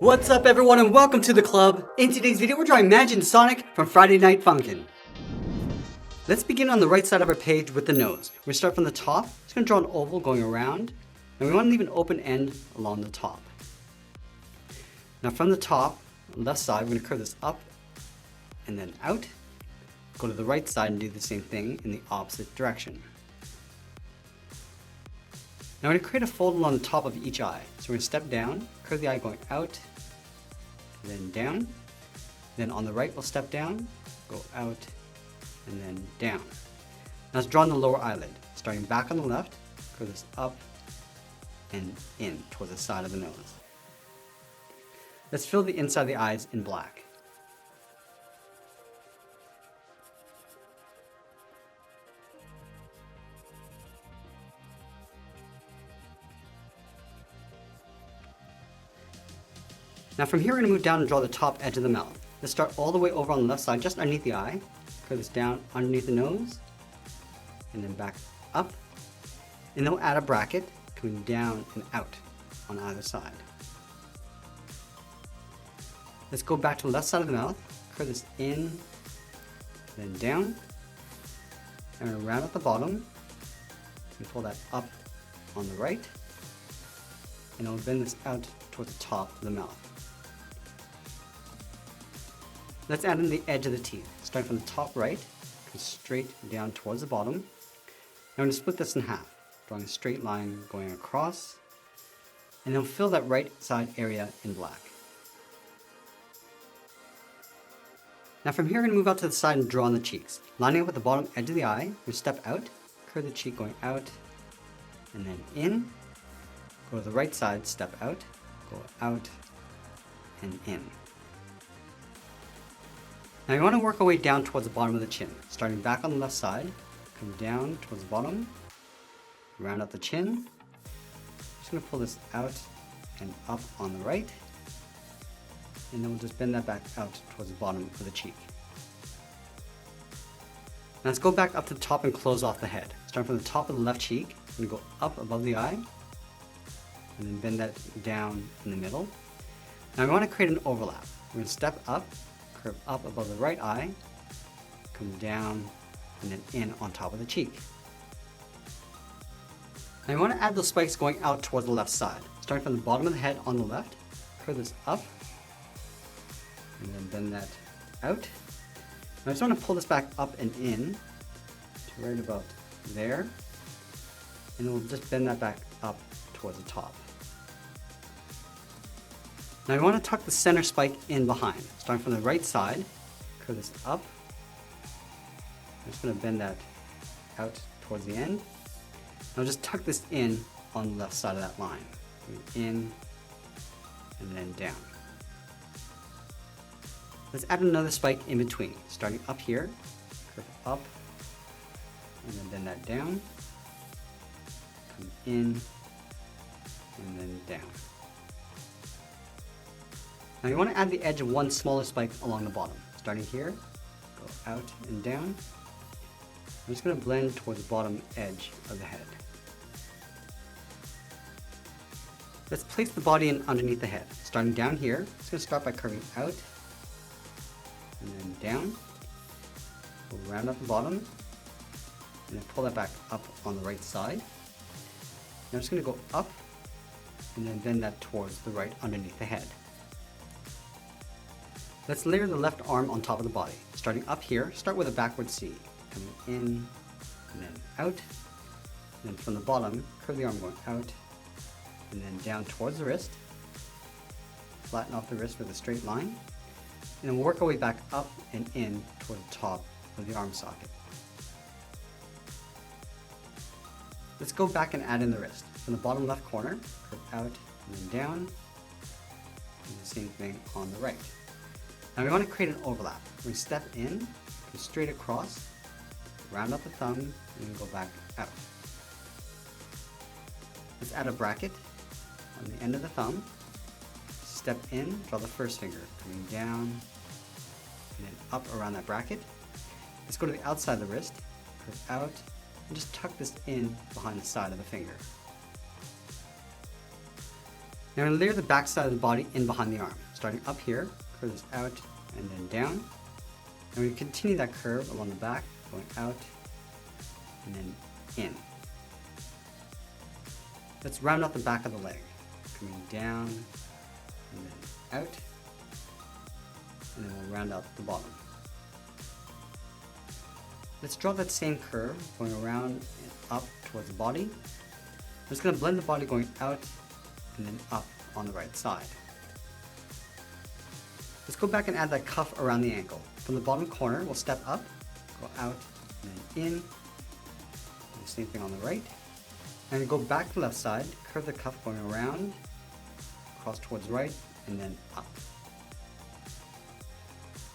What's up everyone and welcome to the club. In today's video we're drawing Majin Sonic from Friday Night Funkin'. Let's begin on the right side of our page with the nose. We're going to start from the top. Just going to draw an oval going around, and we want to leave an open end along the top. Now from the top, left side, we're going to curve this up and then out. Go to the right side and do the same thing in the opposite direction. Now we're going to create a fold along the top of each eye. So we're going to step down, curve the eye going out, then down. Then on the right we'll step down, go out, and then down. Now let's draw on the lower eyelid. Starting back on the left, curve this up and in towards the side of the nose. Let's fill the inside of the eyes in black. Now from here we're going to move down and draw the top edge of the mouth. Let's start all the way over on the left side, just underneath the eye. Curve this down underneath the nose, and then back up. And then we'll add a bracket coming down and out on either side. Let's go back to the left side of the mouth, curve this in, then down. And we're going to round at the bottom, and pull that up on the right. And then we'll bend this out towards the top of the mouth. Let's add in the edge of the teeth. Starting from the top right, go straight down towards the bottom. Now we're going to split this in half, drawing a straight line going across, and then fill that right side area in black. Now from here we're going to move out to the side and draw on the cheeks. Lining up with the bottom edge of the eye, we step out, curve the cheek going out, and then in. Go to the right side, step out, go out, and in. Now we want to work our way down towards the bottom of the chin. Starting back on the left side, come down towards the bottom, round out the chin. Just going to pull this out and up on the right, and then we'll just bend that back out towards the bottom of the cheek. Now let's go back up to the top and close off the head. Starting from the top of the left cheek, we're going to go up above the eye, and then bend that down in the middle. Now we want to create an overlap. We're going to step up, curve up above the right eye, come down, and then in on top of the cheek. Now we want to add those spikes going out towards the left side. Starting from the bottom of the head on the left, curve this up, and then bend that out. Now I just want to pull this back up and in to right about there, and then we'll just bend that back up towards the top. Now we want to tuck the center spike in behind. Starting from the right side, curve this up. I'm just going to bend that out towards the end. Now just tuck this in on the left side of that line. In and then down. Let's add another spike in between. Starting up here, curve up, and then bend that down. Come in, and then down. Now you want to add the edge of one smaller spike along the bottom. Starting here, go out and down. I'm just going to blend towards the bottom edge of the head. Let's place the body in underneath the head. Starting down here, it's going to start by curving out and then down. We'll round up the bottom and then pull that back up on the right side. Now I'm just going to go up and then bend that towards the right underneath the head. Let's layer the left arm on top of the body. Starting up here, start with a backward C. Coming in, and then out. And then from the bottom, curve the arm going out, and then down towards the wrist. Flatten off the wrist with a straight line. And then we'll work our way back up and in toward the top of the arm socket. Let's go back and add in the wrist. From the bottom left corner, curve out and then down. And the same thing on the right. Now we want to create an overlap. We step in, go straight across, round up the thumb, and then go back out. Let's add a bracket on the end of the thumb. Step in, draw the first finger, coming down, and then up around that bracket. Let's go to the outside of the wrist, curve out, and just tuck this in behind the side of the finger. Now I'm going to layer the back side of the body in behind the arm. Starting up here, curve this out and then down. And we continue that curve along the back, going out and then in. Let's round out the back of the leg, coming down and then out, and then we'll round out the bottom. Let's draw that same curve going around and up towards the body. I'm just going to blend the body going out and then up on the right side. Let's go back and add that cuff around the ankle. From the bottom corner, we'll step up, go out and then in. Do the same thing on the right. And go back to the left side, curve the cuff going around, cross towards right, and then up.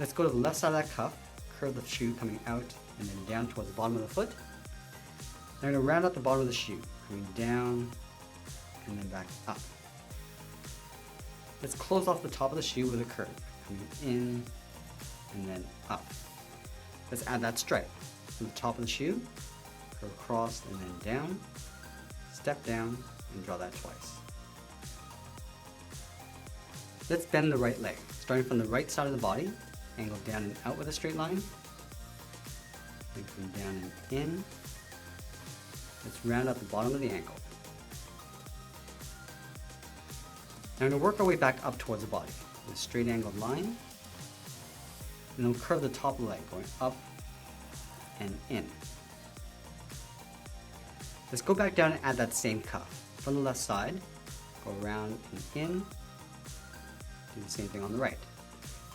Let's go to the left side of that cuff, curve the shoe coming out and then down towards the bottom of the foot. Now I'm going to round out the bottom of the shoe, coming down and then back up. Let's close off the top of the shoe with a curve, coming in and then up. Let's add that stripe from the top of the shoe, curve across and then down, step down and draw that twice. Let's bend the right leg, starting from the right side of the body, angle down and out with a straight line, then come down and in. Let's round out the bottom of the ankle. Now we're going to work our way back up towards the body with a straight angled line, and then we'll curve the top of the leg going up and in. Let's go back down and add that same cuff. From the left side, go around and in, do the same thing on the right.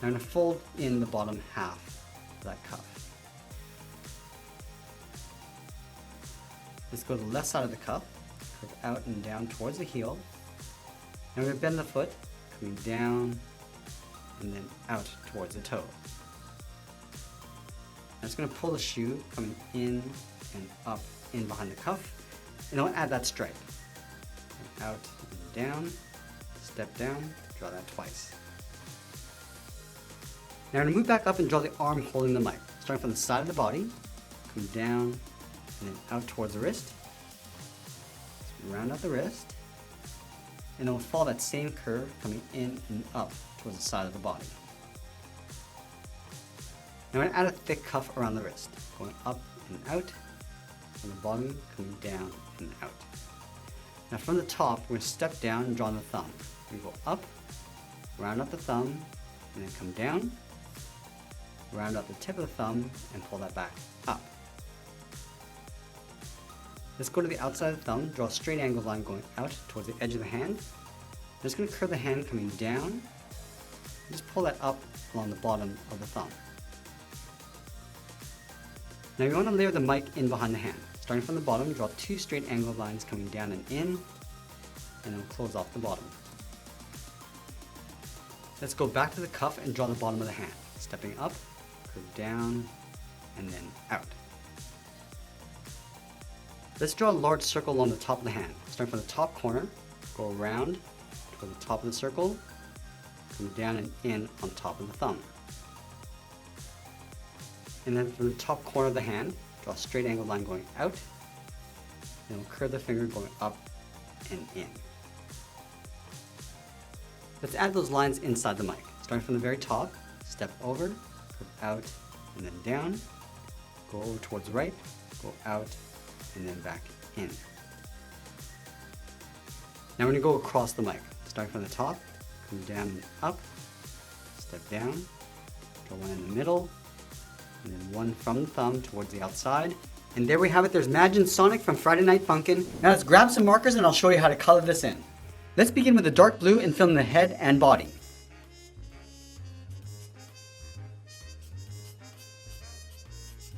Now I'm going to fold in the bottom half of that cuff. Let's go to the left side of the cuff, curve out and down towards the heel. Now we're going to bend the foot, coming down and then out towards the toe. I'm just going to pull the shoe, coming in and up in behind the cuff, and I'll add that stripe. Out and down, step down, draw that twice. Now I'm going to move back up and draw the arm holding the mic, starting from the side of the body, come down and then out towards the wrist. So round out the wrist, and then we'll follow that same curve coming in and up towards the side of the body. Now I'm going to add a thick cuff around the wrist, going up and out, from the bottom coming down and out. Now from the top, we're going to step down and draw on the thumb. We go up, round out the thumb, and then come down, round out the tip of the thumb, and pull that back up. Let's go to the outside of the thumb, draw a straight angle line going out towards the edge of the hand. I'm just going to curve the hand coming down, and just pull that up along the bottom of the thumb. Now you want to layer the mic in behind the hand. Starting from the bottom, draw two straight angle lines coming down and in, and then we'll close off the bottom. Let's go back to the cuff and draw the bottom of the hand. Stepping up, curve down, and then out. Let's draw a large circle along the top of the hand. Starting from the top corner, go around toward the top of the circle, come down and in on top of the thumb. And then from the top corner of the hand, draw a straight angle line going out, and we'll curve the finger going up and in. Let's add those lines inside the mic. Starting from the very top, step over, curve out, and then down, go over towards the right, go out, and then back in. Now we're going to go across the mic. Starting from the top, come down and up, step down, draw one in the middle, and then one from the thumb towards the outside. And there we have it. There's Majin Sonic from Friday Night Funkin'. Now let's grab some markers and I'll show you how to color this in. Let's begin with the dark blue and fill in the head and body.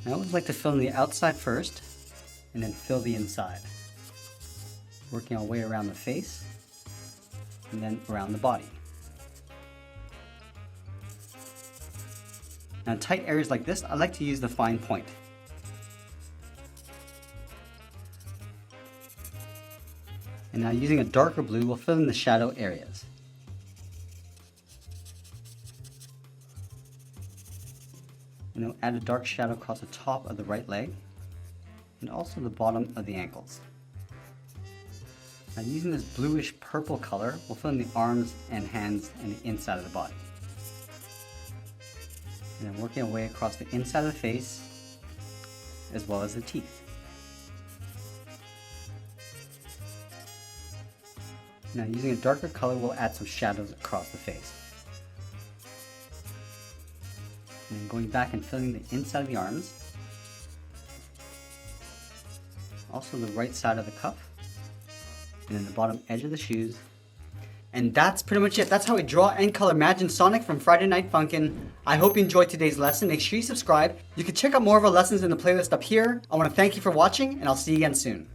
I always like to fill in the outside first and then fill the inside. Working our way around the face and then around the body. Now in tight areas like this, I like to use the fine point. And now using a darker blue, we'll fill in the shadow areas. And then we'll add a dark shadow across the top of the right leg and also the bottom of the ankles. Now using this bluish purple color, we'll fill in the arms and hands and the inside of the body. And then working our way across the inside of the face, as well as the teeth. Now using a darker color, we'll add some shadows across the face. And then going back and filling the inside of the arms. Also the right side of the cuff. And then the bottom edge of the shoes. And that's pretty much it. That's how I draw and color Majin Sonic from Friday Night Funkin'. I hope you enjoyed today's lesson. Make sure you subscribe. You can check out more of our lessons in the playlist up here. I want to thank you for watching, and I'll see you again soon.